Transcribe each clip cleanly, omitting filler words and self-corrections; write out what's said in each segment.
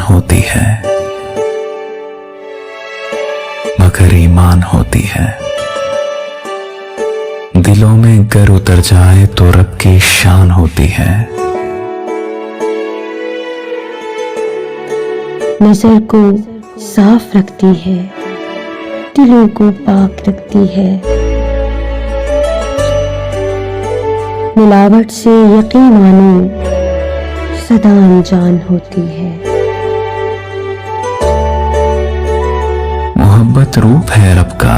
होती है मगर ईमान होती है। दिलों में गर उतर जाए तो रब की शान होती है। नजर को साफ रखती है, दिलों को पाक रखती है। मिलावट से यकीन मानो सदा अनजान होती है। मोहब्बत रूप है रब का,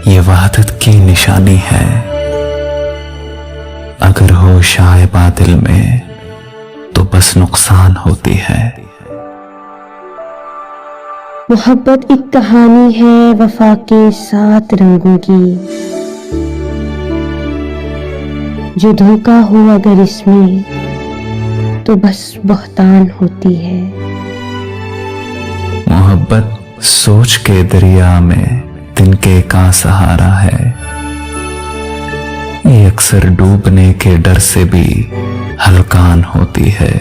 ये वहदत की निशानी है। अगर हो शाय बादल में तो बस नुकसान होती है। मोहब्बत एक कहानी है वफा के 7 रंगों की। जो धोखा हो अगर इसमें तो बस बहतान होती है। मोहब्बत सोच के दरिया में तिनके का सहारा है। ये अक्सर डूबने के डर से भी हल्कान होती है।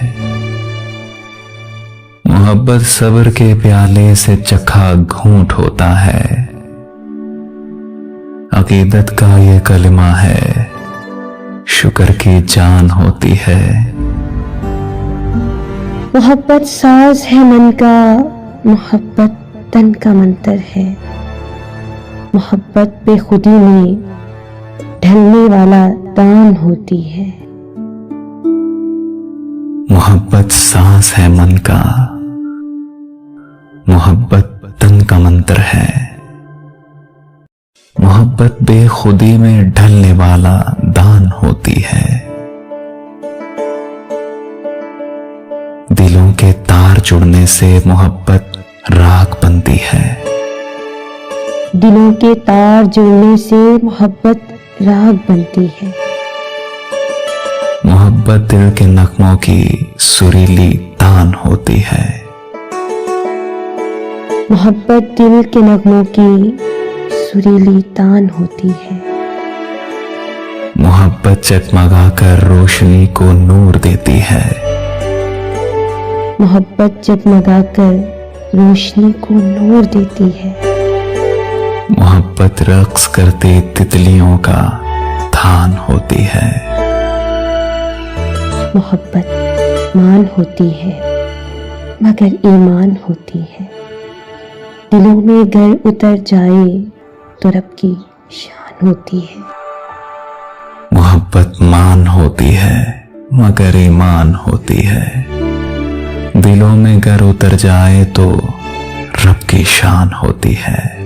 मोहब्बत सब्र के प्याले से चखा घूंट होता है। अकीदत का ये कलमा है, शुक्र की जान होती है। मोहब्बत साज है मन का, मोहब्बत तन का मंतर है। मोहब्बत बेखुदी में ढलने वाला दान होती है। मोहब्बत सांस है मन का, मोहब्बत तन का मंत्र है। मोहब्बत बेखुदी में ढलने वाला दान होती है। दिलों के तार जुड़ने से मोहब्बत राग बनती है। दिलों के तार जुड़ने से मोहब्बत राग बनती है। मोहब्बत दिल के नगमों की सुरीली तान होती है। मोहब्बत दिल के नगमों की सुरीली तान होती है। मोहब्बत जगमगाकर रोशनी को नूर देती है। मोहब्बत जगमगाकर रोशनी को नूर देती है। मोहब्बत रक्स करती तितलियों का थान होती है। मोहब्बत मान होती है मगर ईमान होती है। दिलों में गर उतर जाए तो रब की शान होती है। मोहब्बत मान होती है मगर ईमान होती है। दिलों में गर उतर जाए तो रब की शान होती है।